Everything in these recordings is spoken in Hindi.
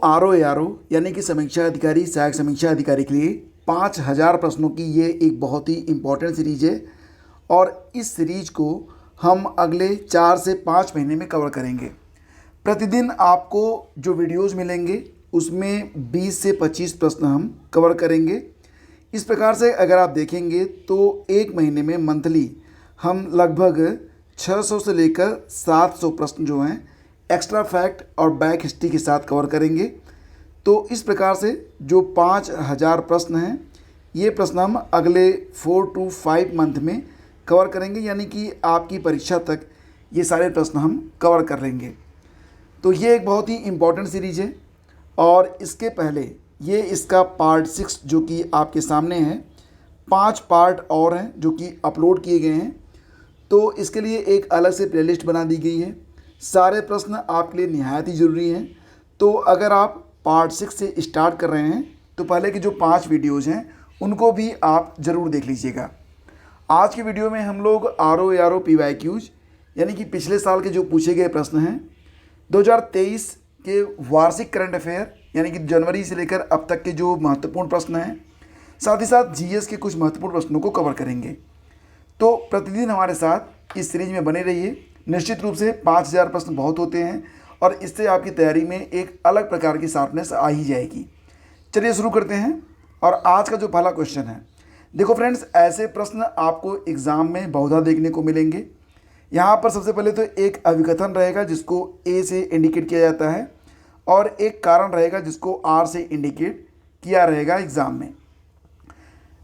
आरओ यानी कि समीक्षा अधिकारी सहायक समीक्षा अधिकारी के लिए 5000 प्रश्नों की ये एक बहुत ही इम्पॉर्टेंट सीरीज है और इस सीरीज को हम अगले 4 से 5 महीने में कवर करेंगे। प्रतिदिन आपको जो वीडियोस मिलेंगे उसमें 20 से 25 प्रश्न हम कवर करेंगे। इस प्रकार से अगर आप देखेंगे तो एक महीने में मंथली हम लगभग 600 से लेकर 700 प्रश्न जो हैं एक्स्ट्रा फैक्ट और बैक हिस्ट्री के साथ कवर करेंगे। तो इस प्रकार से जो 5000 प्रश्न हैं ये प्रश्न हम अगले 4 to 5 मंथ में कवर करेंगे, यानी कि आपकी परीक्षा तक ये सारे प्रश्न हम कवर कर लेंगे। तो ये एक बहुत ही इम्पॉर्टेंट सीरीज है और इसके पहले ये इसका पार्ट 6 जो कि आपके सामने है, 5 पार्ट और हैं जो कि अपलोड किए गए हैं। तो इसके लिए एक अलग से प्लेलिस्ट बना दी गई है। सारे प्रश्न आपके लिए निहायत ही ज़रूरी हैं। तो अगर आप पार्ट 6 से स्टार्ट कर रहे हैं तो पहले की जो 5 वीडियोज़ हैं उनको भी आप ज़रूर देख लीजिएगा। आज की वीडियो में हम लोग RO PYQs यानी कि पिछले साल के जो पूछे गए प्रश्न हैं 2023 के वार्षिक करंट अफेयर यानी कि जनवरी से लेकर अब तक के जो महत्वपूर्ण प्रश्न हैं, साथ ही साथ GS के कुछ महत्वपूर्ण प्रश्नों को कवर करेंगे। तो प्रतिदिन हमारे साथ इस सीरीज में बने रहिए। निश्चित रूप से 5000 प्रश्न बहुत होते हैं और इससे आपकी तैयारी में एक अलग प्रकार की शार्पनेस आ ही जाएगी। चलिए शुरू करते हैं। और आज का जो पहला क्वेश्चन है, देखो फ्रेंड्स, ऐसे प्रश्न आपको एग्ज़ाम में बहुधा देखने को मिलेंगे। यहाँ पर सबसे पहले तो एक अभिकथन रहेगा जिसको A से इंडिकेट किया जाता है और एक कारण रहेगा जिसको R से इंडिकेट किया रहेगा एग्ज़ाम में।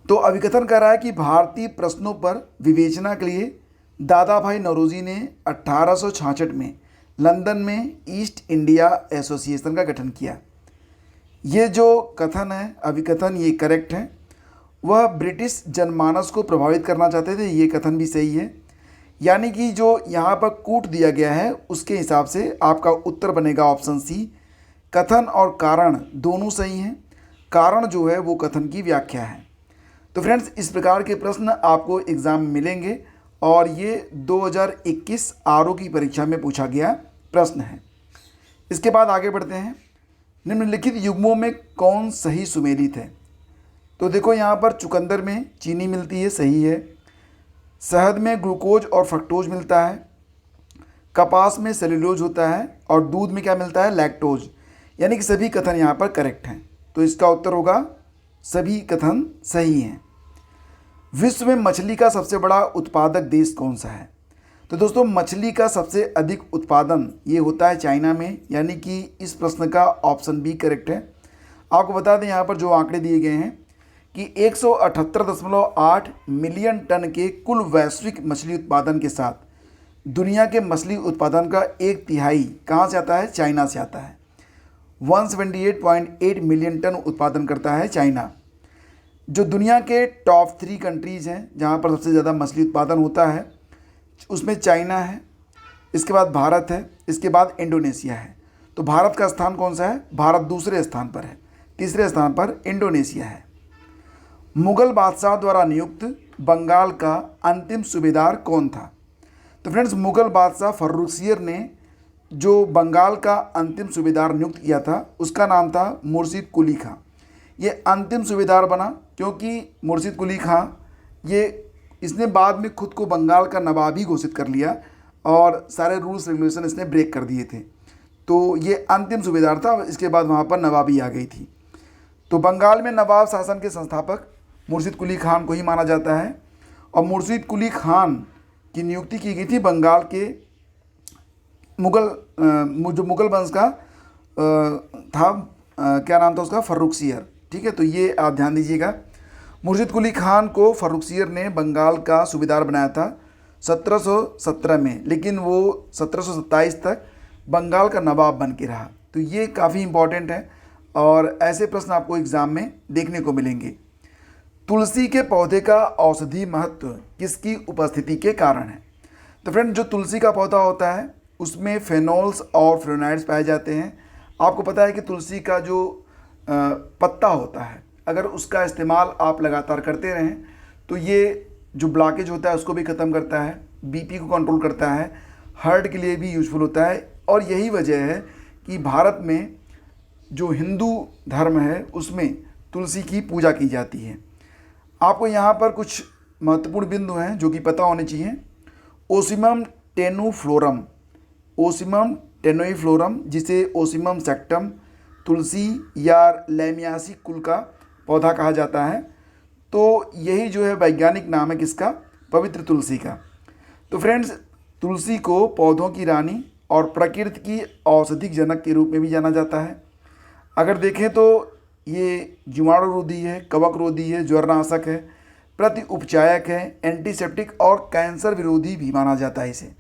तो अभिकथन कह रहा है कि भारतीय प्रश्नों पर विवेचना के लिए दादा भाई नौरोजी ने 1866 में लंदन में ईस्ट इंडिया एसोसिएशन का गठन किया। ये जो कथन है, अभिकथन, ये करेक्ट है। वह ब्रिटिश जनमानस को प्रभावित करना चाहते थे, ये कथन भी सही है। यानी कि जो यहाँ पर कूट दिया गया है उसके हिसाब से आपका उत्तर बनेगा ऑप्शन सी। कथन और कारण दोनों सही हैं। कारण जो है वो कथन की व्याख्या है। तो फ्रेंड्स, इस प्रकार के प्रश्न आपको एग्ज़ाम में मिलेंगे और ये 2021 RO की परीक्षा में पूछा गया प्रश्न है। इसके बाद आगे बढ़ते हैं। निम्नलिखित युग्मों में कौन सही सुमेलित है? तो देखो यहाँ पर चुकंदर में चीनी मिलती है, सही है। शहद में ग्लूकोज और फ्रक्टोज मिलता है। कपास में सेल्यूलोज होता है और दूध में क्या मिलता है? लैक्टोज। यानी कि सभी कथन यहाँ पर करेक्ट हैं। तो इसका उत्तर होगा सभी कथन सही हैं। विश्व में मछली का सबसे बड़ा उत्पादक देश कौन सा है? तो दोस्तों, मछली का सबसे अधिक उत्पादन ये होता है चाइना में, यानी कि इस प्रश्न का ऑप्शन बी करेक्ट है। आपको बता दें यहाँ पर जो आंकड़े दिए गए हैं कि 178.8 मिलियन टन के कुल वैश्विक मछली उत्पादन के साथ दुनिया के मछली उत्पादन का 1/3 कहाँ से आता है? चाइना से आता है। 178.8 मिलियन टन उत्पादन करता है चाइना। जो दुनिया के टॉप 3 कंट्रीज़ हैं जहाँ पर सबसे ज़्यादा मछली उत्पादन होता है उसमें चाइना है, इसके बाद भारत है, इसके बाद इंडोनेशिया है। तो भारत का स्थान कौन सा है? भारत दूसरे स्थान पर है। तीसरे स्थान पर इंडोनेशिया है। मुग़ल बादशाह द्वारा नियुक्त बंगाल का अंतिम सूबेदार कौन था? तो फ्रेंड्स, मुग़ल बादशाह फर्रुखसियर ने जो बंगाल का अंतिम सूबेदार नियुक्त किया था उसका नाम था मुर्शिद कुली खां। ये अंतिम सूबेदार बना क्योंकि मुर्शिद कुली खां इसने बाद में खुद को बंगाल का नवाब ही घोषित कर लिया और सारे रूल्स रेगुलेशन इसने ब्रेक कर दिए थे। तो ये अंतिम सूबेदार था। इसके बाद वहाँ पर नवाबी आ गई थी। तो बंगाल में नवाब शासन के संस्थापक मुर्शिद कुली खान को ही माना जाता है और मुर्शिद कुली खान की नियुक्ति की गई थी बंगाल के जो मुग़ल वंश का था, क्या नाम था उसका? फर्रुखसियर। ठीक है, तो ये आप ध्यान दीजिएगा। मुर्शिद कुली खान को फर्रुखसियर ने बंगाल का सूबेदार बनाया था 1717 में, लेकिन वो 1727 तक बंगाल का नवाब बन के रहा। तो ये काफ़ी इम्पॉर्टेंट है और ऐसे प्रश्न आपको एग्ज़ाम में देखने को मिलेंगे। तुलसी के पौधे का औषधि महत्व किसकी उपस्थिति के कारण है? तो फ्रेंड, जो तुलसी का पौधा होता है उसमें फेनोल्स और फ्लोराइड्स पाए जाते हैं। आपको पता है कि तुलसी का जो पत्ता होता है, अगर उसका इस्तेमाल आप लगातार करते रहें तो ये जो ब्लॉकेज होता है उसको भी ख़त्म करता है, बीपी को कंट्रोल करता है, हार्ट के लिए भी यूज़फुल होता है। और यही वजह है कि भारत में जो हिंदू धर्म है उसमें तुलसी की पूजा की जाती है। आपको यहाँ पर कुछ महत्वपूर्ण बिंदु हैं जो कि पता होने चाहिए। ओसिमम टेनुफ्लोरम, ओसिमम टेनुफ्लोरम जिसे ओसिमम सेक्टम तुलसी या लेमियासी कुल का पौधा कहा जाता है। तो यही जो है वैज्ञानिक नाम है किसका, पवित्र तुलसी का। तो फ्रेंड्स, तुलसी को पौधों की रानी और प्रकृति की औषधिक जनक के रूप में भी जाना जाता है। अगर देखें तो ये जीवाणुरोधी है, कवक रोधी है, ज्वरनाशक है, प्रति उपचायक है, एंटीसेप्टिक और कैंसर विरोधी भी माना जाता है इसे।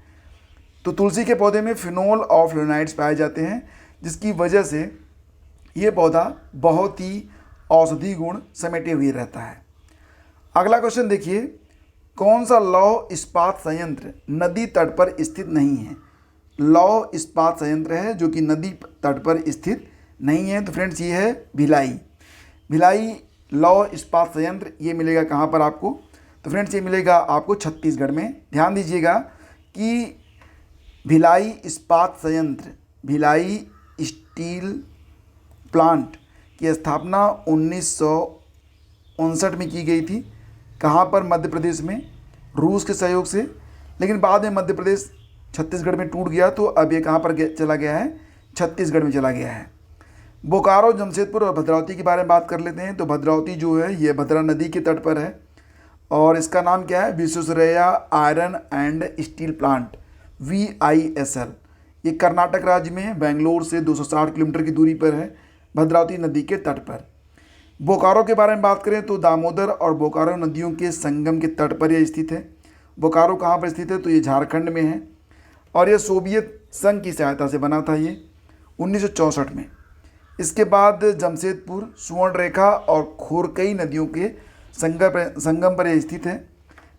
तो तुलसी के पौधे में फिनोल और फ्लोराइड्स पाए जाते हैं, जिसकी वजह से ये पौधा बहुत ही औषधि गुण समेटे हुए रहता है। अगला क्वेश्चन देखिए, कौन सा लौह इस्पात संयंत्र नदी तट पर स्थित नहीं है? लौह इस्पात संयंत्र है जो कि नदी तट पर स्थित नहीं है। तो फ्रेंड्स, ये है भिलाई। भिलाई लौह इस्पात संयंत्र ये मिलेगा कहाँ पर आपको? तो फ्रेंड्स, ये मिलेगा आपको छत्तीसगढ़ में। ध्यान दीजिएगा कि भिलाई इस्पात संयंत्र, भिलाई स्टील प्लांट की स्थापना 1959 में की गई थी। कहाँ पर? मध्य प्रदेश में, रूस के सहयोग से। लेकिन बाद में मध्य प्रदेश छत्तीसगढ़ में टूट गया, तो अब ये कहाँ पर चला गया है? छत्तीसगढ़ में चला गया है। बोकारो, जमशेदपुर और भद्रावती के बारे में बात कर लेते हैं। तो भद्रावती जो है ये भद्रा नदी के तट पर है और इसका नाम क्या है? Visvesvaraya iron and steel plant, VISL। ये कर्नाटक राज्य में है, बेंगलोर से 260 किलोमीटर की दूरी पर है, भद्रावती नदी के तट पर। बोकारो के बारे में बात करें तो दामोदर और बोकारो नदियों के संगम के तट पर यह स्थित है। बोकारो कहाँ पर स्थित है? तो ये झारखंड में है और यह सोवियत संघ की सहायता से बना था ये 1964 में। इसके बाद जमशेदपुर, सुवर्णरेखा और खोरकई नदियों के संगम पर यह स्थित है।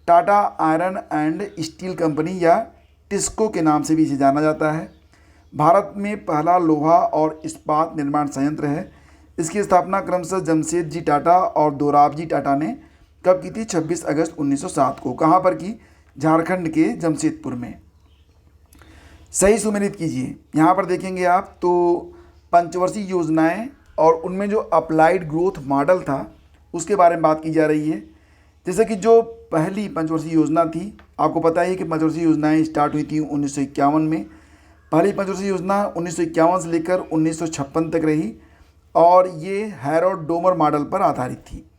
Tata iron and steel company या टिस्को के नाम से भी इसे जाना जाता है। भारत में पहला लोहा और इस्पात निर्माण संयंत्र है। इसकी स्थापना क्रमशः जमशेद जी टाटा और दोराबजी टाटा ने कब की थी? 26 अगस्त 1907 को। कहाँ पर की? झारखंड के जमशेदपुर में। सही सुमेलित कीजिए। यहाँ पर देखेंगे आप तो पंचवर्षीय योजनाएं और उनमें जो अप्लाइड ग्रोथ मॉडल था उसके बारे में बात की जा रही है। जैसे कि जो पहली पंचवर्षीय योजना थी, आपको पता ही है कि पंचवर्षीय योजनाएं स्टार्ट हुई थी 1951 में। पहली पंचवर्षीय योजना 1951 से लेकर 1956 तक रही और ये हैरोल्ड डोमर मॉडल पर आधारित थी।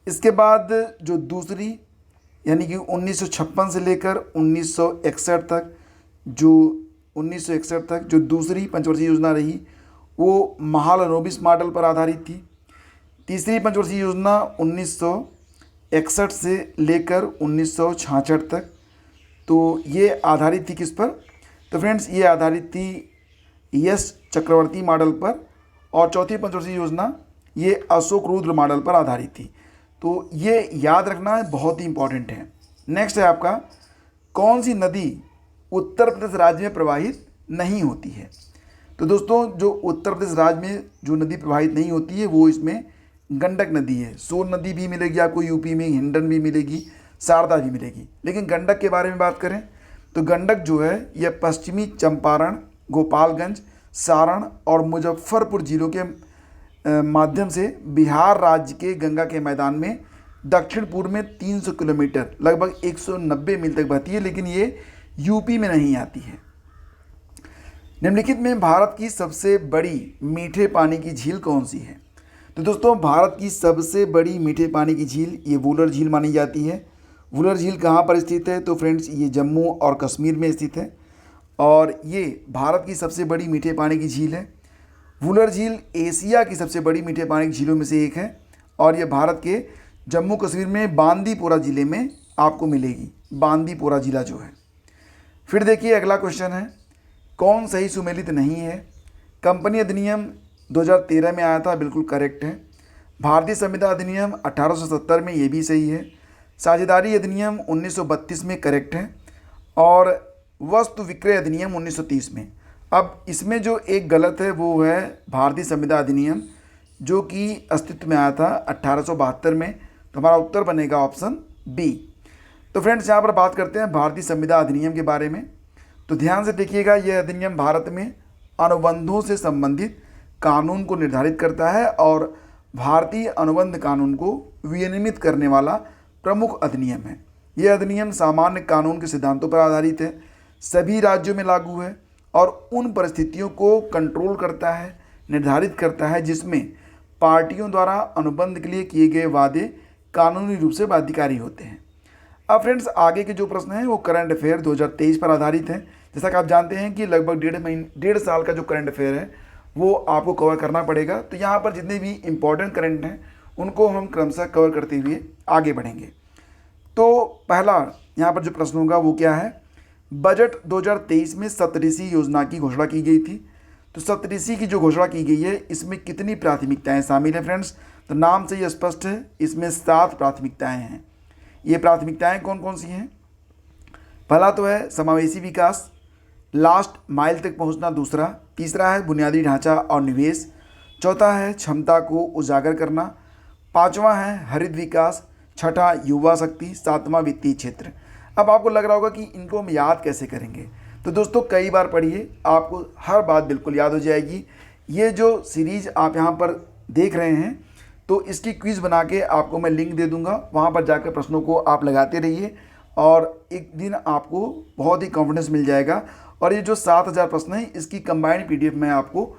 इसके बाद जो दूसरी यानी कि 1956 से लेकर 1961 तक जो दूसरी पंचवर्षीय योजना रही वो महालनोबिस मॉडल पर आधारित थी। तीसरी पंचवर्षीय योजना 1961 से लेकर 1966 तक, तो ये आधारित थी किस पर? तो फ्रेंड्स, ये आधारित थी यस चक्रवर्ती मॉडल पर। और चौथी पंचवर्षीय योजना ये अशोक रुद्र मॉडल पर आधारित थी। तो ये याद रखना बहुत ही इंपॉर्टेंट है। नेक्स्ट है आपका, कौन सी नदी उत्तर प्रदेश राज्य में प्रवाहित नहीं होती है? तो दोस्तों, जो उत्तर प्रदेश राज्य में जो नदी प्रवाहित नहीं होती है वो इसमें गंडक नदी है। सोन नदी भी मिलेगी आपको यूपी में, हिंडन भी मिलेगी, शारदा भी मिलेगी। लेकिन गंडक के बारे में बात करें तो गंडक जो है यह पश्चिमी चंपारण, गोपालगंज, सारण और मुजफ्फरपुर जिलों के माध्यम से बिहार राज्य के गंगा के मैदान में दक्षिण पूर्व में 300 किलोमीटर लगभग 190 मील तक बहती है, लेकिन ये यूपी में नहीं आती है। निम्नलिखित में भारत की सबसे बड़ी मीठे पानी की झील कौन सी है? तो दोस्तों, भारत की सबसे बड़ी मीठे पानी की झील ये वुलर झील मानी जाती है। वुलर झील कहाँ पर स्थित है? तो फ्रेंड्स, ये जम्मू और कश्मीर में स्थित है और ये भारत की सबसे बड़ी मीठे पानी की झील है। वुलर झील एशिया की सबसे बड़ी मीठे पानी की झीलों में से एक है और ये भारत के जम्मू कश्मीर में बांदीपोरा ज़िले में आपको मिलेगी, बांदीपोरा ज़िला जो है। फिर देखिए अगला क्वेश्चन है, कौन सही सुमेलित नहीं है? कंपनी अधिनियम 2013 में आया था, बिल्कुल करेक्ट है। भारतीय संविदा अधिनियम 1870 में, ये भी सही है। साझेदारी अधिनियम 1932 में, करेक्ट है। और वस्तु विक्रय अधिनियम 1930 में। अब इसमें जो एक गलत है वो है भारतीय संविदा अधिनियम, जो कि अस्तित्व में आया था 1872 में। तो हमारा उत्तर बनेगा ऑप्शन बी। तो फ्रेंड्स, यहाँ पर बात करते हैं भारतीय संविदा अधिनियम के बारे में। तो ध्यान से देखिएगा, यह अधिनियम भारत में अनुबंधों से संबंधित कानून को निर्धारित करता है और भारतीय अनुबंध कानून को विनियमित करने वाला प्रमुख अधिनियम है। यह अधिनियम सामान्य कानून के सिद्धांतों पर आधारित है, सभी राज्यों में लागू है और उन परिस्थितियों को कंट्रोल करता है, निर्धारित करता है जिसमें पार्टियों द्वारा अनुबंध के लिए किए गए वादे कानूनी रूप से बाध्यकारी होते हैं। अब फ्रेंड्स, आगे के जो प्रश्न हैं वो करंट अफेयर 2023 पर आधारित हैं। जैसा कि आप जानते हैं कि लगभग 1.5 साल का जो करंट अफेयर है वो आपको कवर करना पड़ेगा। तो यहाँ पर जितने भी इम्पोर्टेंट करंट हैं उनको हम क्रमशः कवर करते हुए आगे बढ़ेंगे। तो पहला यहाँ पर जो प्रश्न होगा वो क्या है, बजट 2023 में सप्तऋषि योजना की घोषणा की गई थी। तो सप्तऋषि की जो घोषणा की गई है इसमें कितनी प्राथमिकताएं शामिल हैं फ्रेंड्स? तो नाम से ही स्पष्ट है, इसमें 7 प्राथमिकताएं हैं। ये प्राथमिकताएं कौन कौन सी हैं? पहला तो है समावेशी विकास, लास्ट माइल तक पहुंचना दूसरा, तीसरा है बुनियादी ढांचा और निवेश, चौथा है क्षमता को उजागर करना, पांचवा है हरित विकास, छठा युवा शक्ति, सातवां वित्तीय क्षेत्र। अब आपको लग रहा होगा कि इनको हम याद कैसे करेंगे? तो दोस्तों कई बार पढ़िए, आपको हर बात बिल्कुल याद हो जाएगी। ये जो सीरीज़ आप यहाँ पर देख रहे हैं तो इसकी क्विज़ बना के आपको मैं लिंक दे दूँगा, वहाँ पर जाकर प्रश्नों को आप लगाते रहिए और एक दिन आपको बहुत ही कॉन्फिडेंस मिल जाएगा। और ये जो 7000 प्रश्न हैं इसकी कंबाइंड PDF मैं आपको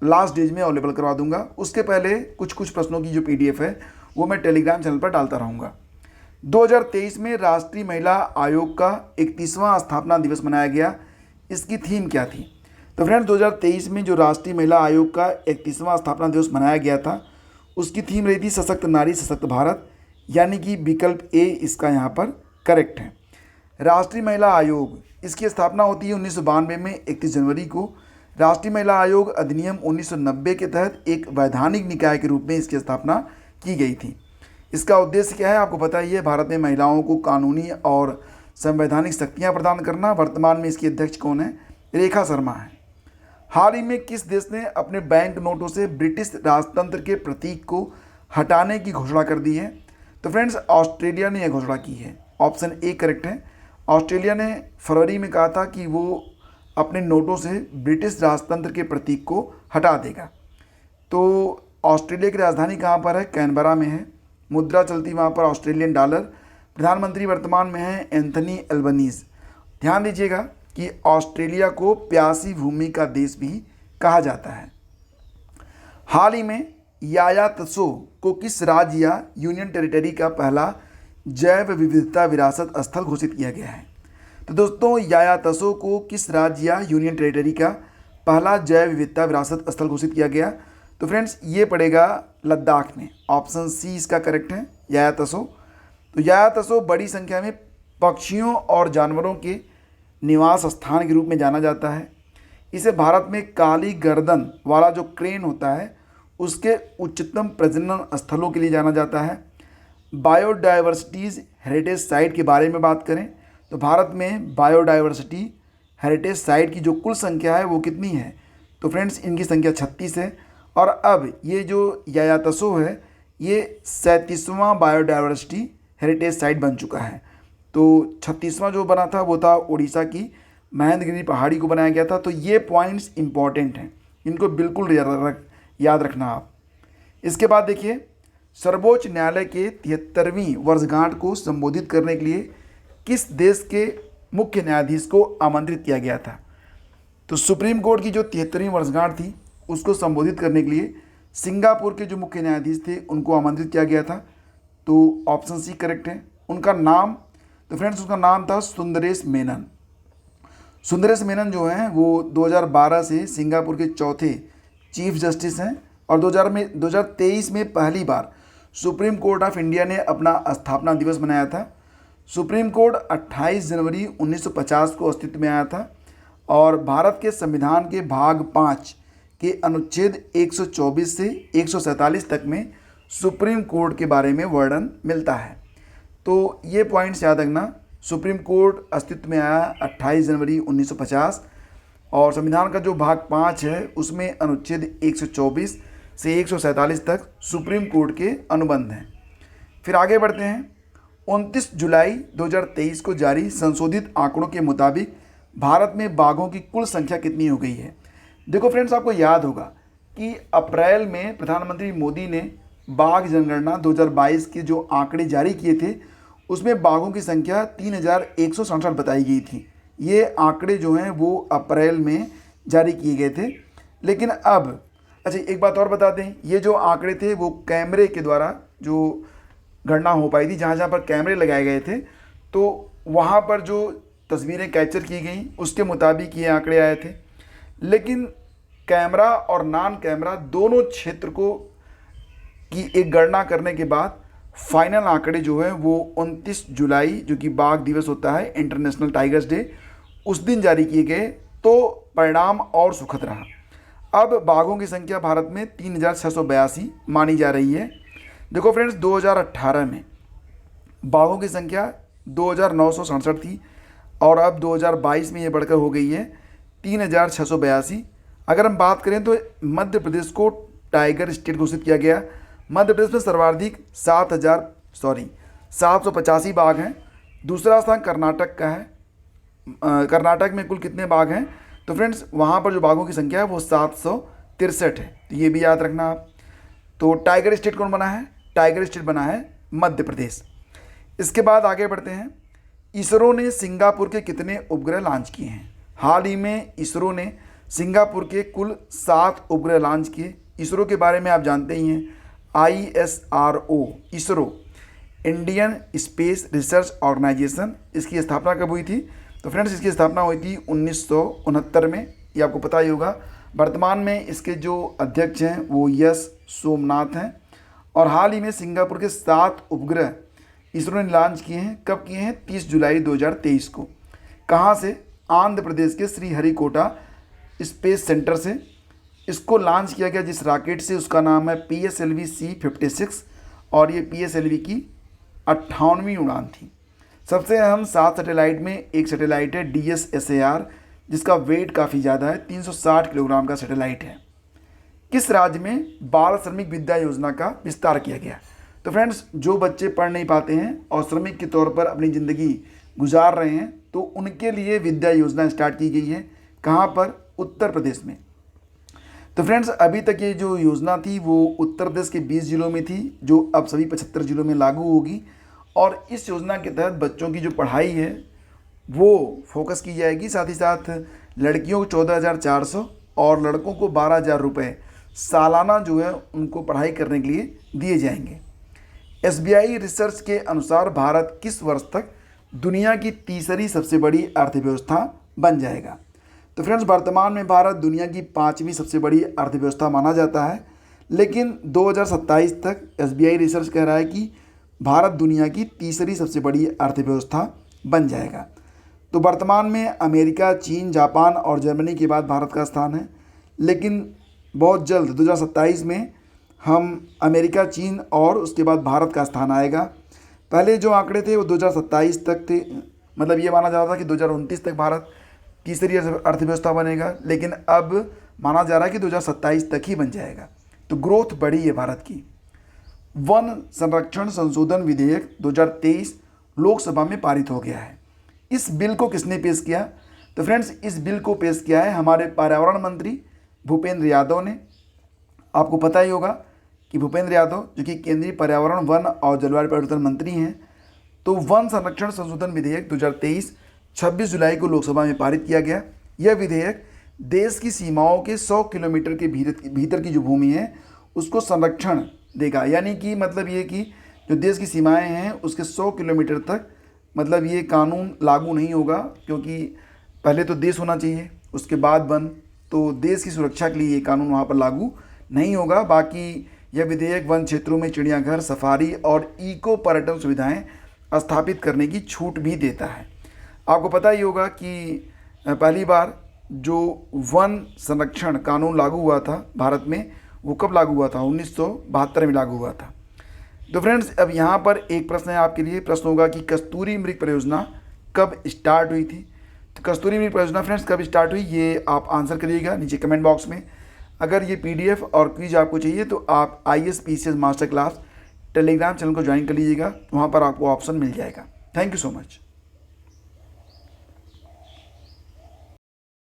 लास्ट डेज में अवेलेबल करवा दूंगा। उसके पहले कुछ प्रश्नों की जो PDF है वो मैं टेलीग्राम चैनल पर डालता रहूँगा। 2023 में राष्ट्रीय महिला आयोग का 31वां स्थापना दिवस मनाया गया। इसकी थीम क्या थी? तो फ्रेंड्स 2023 में जो राष्ट्रीय महिला आयोग का 31वां स्थापना दिवस मनाया गया था उसकी थीम रही थी सशक्त नारी सशक्त भारत, यानी कि विकल्प ए इसका यहाँ पर करेक्ट है। राष्ट्रीय महिला आयोग, इसकी स्थापना होती है 1992 में 31 जनवरी को। राष्ट्रीय महिला आयोग अधिनियम 1990 के तहत एक वैधानिक निकाय के रूप में इसकी स्थापना की गई थी। इसका उद्देश्य क्या है आपको पता ही है, भारत में महिलाओं को कानूनी और संवैधानिक शक्तियां प्रदान करना। वर्तमान में इसकी अध्यक्ष कौन है? रेखा शर्मा है। हाल ही में किस देश ने अपने बैंक नोटों से ब्रिटिश राजतंत्र के प्रतीक को हटाने की घोषणा कर दी है? तो फ्रेंड्स ऑस्ट्रेलिया ने यह घोषणा की है। ऑप्शन ए करेक्ट है। ऑस्ट्रेलिया ने फरवरी में कहा था कि वो अपने नोटों से ब्रिटिश राजतंत्र के प्रतीक को हटा देगा। तो ऑस्ट्रेलिया की राजधानी कहाँ पर है? कैनबरा में है। मुद्रा चलती वहाँ पर ऑस्ट्रेलियन डॉलर। प्रधानमंत्री वर्तमान में है एंथनी एल्बनीज़। ध्यान दीजिएगा कि ऑस्ट्रेलिया को प्यासी भूमि का देश भी कहा जाता है। हाल ही में याया तसो को किस राज्य या यूनियन टेरिटरी का पहला जैव विविधता विरासत स्थल घोषित किया गया है? तो दोस्तों याया तसो को किस राज्य या यूनियन टेरिटरी का पहला जैव विविधता विरासत स्थल घोषित किया गया? तो फ्रेंड्स ये पड़ेगा लद्दाख में। ऑप्शन सी इसका करेक्ट है, याया तसो। तो याया तसो बड़ी संख्या में पक्षियों और जानवरों के निवास स्थान के रूप में जाना जाता है। इसे भारत में काली गर्दन वाला जो क्रेन होता है उसके उच्चतम प्रजनन स्थलों के लिए जाना जाता है। बायोडाइवर्सिटीज़ हेरिटेज साइट के बारे में बात करें तो भारत में बायोडाइवर्सिटी हेरिटेज साइट की जो कुल संख्या है वो कितनी है? तो फ्रेंड्स इनकी संख्या 36 है। और अब ये जो याया तसो है ये 37वां बायोडाइवर्सिटी हेरिटेज साइट बन चुका है। तो 36वां जो बना था वो था उड़ीसा की महेंद्रगिरी पहाड़ी को बनाया गया था। तो ये पॉइंट्स इंपॉर्टेंट हैं, इनको बिल्कुल याद रखना आप। इसके बाद देखिए, सर्वोच्च न्यायालय के 73वीं वर्षगांठ को संबोधित करने के लिए किस देश के मुख्य न्यायाधीश को आमंत्रित किया गया था? तो सुप्रीम कोर्ट की जो 73वीं वर्षगांठ थी उसको संबोधित करने के लिए सिंगापुर के जो मुख्य न्यायाधीश थे उनको आमंत्रित किया गया था। तो ऑप्शन सी करेक्ट है। उनका नाम, तो फ्रेंड्स उसका नाम था सुंदरेश मेनन। सुंदरेश मेनन जो हैं वो 2012 से सिंगापुर के चौथे चीफ जस्टिस हैं और 2023 में पहली बार सुप्रीम कोर्ट ऑफ इंडिया ने अपना स्थापना दिवस मनाया था। सुप्रीम कोर्ट 28 जनवरी 1950 को अस्तित्व में आया था और भारत के संविधान के भाग 5 के अनुच्छेद 124 से 147 तक में सुप्रीम कोर्ट के बारे में वर्णन मिलता है। तो ये पॉइंट्स याद रखना। सुप्रीम कोर्ट अस्तित्व में आया 28 जनवरी 1950 और संविधान का जो भाग 5 है उसमें अनुच्छेद 124 से 147 तक सुप्रीम कोर्ट के अनुबंध हैं। फिर आगे बढ़ते हैं। 29 जुलाई 2023 को जारी संशोधित आंकड़ों के मुताबिक भारत में बाघों की कुल संख्या कितनी हो गई है? देखो फ्रेंड्स, आपको याद होगा कि अप्रैल में प्रधानमंत्री मोदी ने बाघ जनगणना 2022 के जो आंकड़े जारी किए थे उसमें बाघों की संख्या 3167 बताई गई थी। ये आंकड़े जो हैं वो अप्रैल में जारी किए गए थे। लेकिन अब अच्छा एक बात और बता दें, ये जो आंकड़े थे वो कैमरे के द्वारा जो गणना हो पाई थी, जहाँ जहाँ पर कैमरे लगाए गए थे तो वहाँ पर जो तस्वीरें कैप्चर की गई उसके मुताबिक ये आंकड़े आए थे। लेकिन कैमरा और नॉन कैमरा दोनों क्षेत्र को की एक गणना करने के बाद फाइनल आंकड़े जो है वो 29 जुलाई जो कि बाघ दिवस होता है, इंटरनेशनल टाइगर्स डे, उस दिन जारी किए गए। तो परिणाम और सुखद रहा। अब बाघों की संख्या भारत में 3682 मानी जा रही है। देखो फ्रेंड्स, 2018 में बाघों की संख्या 2967 थी और अब 2022 में ये बढ़कर हो गई है 3682। अगर हम बात करें तो मध्य प्रदेश को टाइगर स्टेट घोषित किया गया। मध्य प्रदेश में सर्वाधिक 785 बाघ हैं। दूसरा स्थान कर्नाटक का है। कर्नाटक में कुल कितने बाघ हैं? तो फ्रेंड्स वहाँ पर जो बाघों की संख्या है वो 763 है। तो ये भी याद रखना आप। तो टाइगर स्टेट कौन बना है? टाइगर स्टेट बना है मध्य प्रदेश। इसके बाद आगे बढ़ते हैं। इसरो ने सिंगापुर के कितने उपग्रह लॉन्च किए हैं? हाल ही में इसरो ने सिंगापुर के कुल 7 उपग्रह लॉन्च किए। इसरो के बारे में आप जानते ही हैं, ISRO, ISRO, Indian space research organisation, इसकी स्थापना कब हुई थी? तो फ्रेंड्स इसकी स्थापना हुई थी 1969 में, ये आपको पता ही होगा। वर्तमान में इसके जो अध्यक्ष हैं वो यस सोमनाथ हैं। और हाल ही में सिंगापुर के 7 उपग्रह इसरो ने लॉन्च किए हैं। कब किए हैं? 30 जुलाई 2023 को। कहाँ से? आंध्र प्रदेश के श्रीहरिकोटा स्पेस सेंटर से इसको लॉन्च किया गया। जिस रॉकेट से उसका नाम है PSLV C56 और ये PSLV की 58वीं उड़ान थी। सबसे अहम 7 सैटेलाइट में एक सैटेलाइट है DSSAR, जिसका वेट काफ़ी ज़्यादा है, 360 किलोग्राम का सैटेलाइट है। किस राज्य में बाल श्रमिक विद्या योजना का विस्तार किया गया? तो फ्रेंड्स जो बच्चे पढ़ नहीं पाते हैं और श्रमिक के तौर पर अपनी ज़िंदगी गुजार रहे हैं तो उनके लिए विद्या योजना स्टार्ट की गई है। कहाँ पर? उत्तर प्रदेश में। तो फ्रेंड्स अभी तक ये जो योजना थी वो उत्तर प्रदेश के 20 जिलों में थी, जो अब सभी 75 जिलों में लागू होगी। और इस योजना के तहत बच्चों की जो पढ़ाई है वो फोकस की जाएगी। साथ ही साथ लड़कियों को 14,400 और लड़कों को 12,000 रुपये सालाना जो है उनको पढ़ाई करने के लिए दिए जाएंगे। SBI रिसर्च के अनुसार भारत किस वर्ष तक दुनिया की तीसरी सबसे बड़ी अर्थव्यवस्था बन जाएगा? तो फ्रेंड्स वर्तमान में भारत दुनिया की 5वीं सबसे बड़ी अर्थव्यवस्था माना जाता है, लेकिन 2027 तक SBI रिसर्च कह रहा है कि भारत दुनिया की तीसरी सबसे बड़ी अर्थव्यवस्था बन जाएगा। तो वर्तमान में अमेरिका, चीन, जापान और जर्मनी के बाद भारत का स्थान है, लेकिन बहुत जल्द 2027 में हम अमेरिका, चीन और उसके बाद भारत का स्थान आएगा। पहले जो आंकड़े थे वो 2027 तक थे, मतलब ये माना जा रहा था कि 2029 तक भारत तीसरी अर्थव्यवस्था बनेगा, लेकिन अब माना जा रहा है कि 2027 तक ही बन जाएगा। तो ग्रोथ बढ़ी है भारत की। वन संरक्षण संशोधन विधेयक 2023 लोकसभा में पारित हो गया है। इस बिल को किसने पेश किया? तो फ्रेंड्स इस बिल को पेश किया है हमारे पर्यावरण मंत्री भूपेंद्र यादव ने। आपको पता ही होगा कि भूपेंद्र यादव जो कि केंद्रीय पर्यावरण, वन और जलवायु परिवर्तन मंत्री हैं। तो वन संरक्षण संशोधन विधेयक 2023 26 जुलाई को लोकसभा में पारित किया गया। यह विधेयक देश की सीमाओं के 100 किलोमीटर के भीतर की जो भूमि है उसको संरक्षण देगा। यानी कि मतलब ये कि जो देश की सीमाएं हैं उसके 100 किलोमीटर तक मतलब ये कानून लागू नहीं होगा, क्योंकि पहले तो देश होना चाहिए उसके बाद वन। तो देश की सुरक्षा के लिए ये कानून वहाँ पर लागू नहीं होगा। बाकी यह विधेयक वन क्षेत्रों में चिड़ियाघर, सफारी और इको पर्यटन सुविधाएँ स्थापित करने की छूट भी देता है। आपको पता ही होगा कि पहली बार जो वन संरक्षण कानून लागू हुआ था भारत में वो कब लागू हुआ था? 1972 में लागू हुआ था। तो फ्रेंड्स अब यहाँ पर एक प्रश्न है आपके लिए। प्रश्न होगा कि कस्तूरी मृग परियोजना कब स्टार्ट हुई थी? तो कस्तूरी मृग परियोजना फ्रेंड्स कब स्टार्ट हुई ये आप आंसर करिएगा नीचे कमेंट बॉक्स में। अगर ये PDF और क्विज आपको चाहिए तो आप ISPCS master class Telegram channel को ज्वाइन कर लीजिएगा, वहाँ पर आपको ऑप्शन मिल जाएगा। Thank you so much.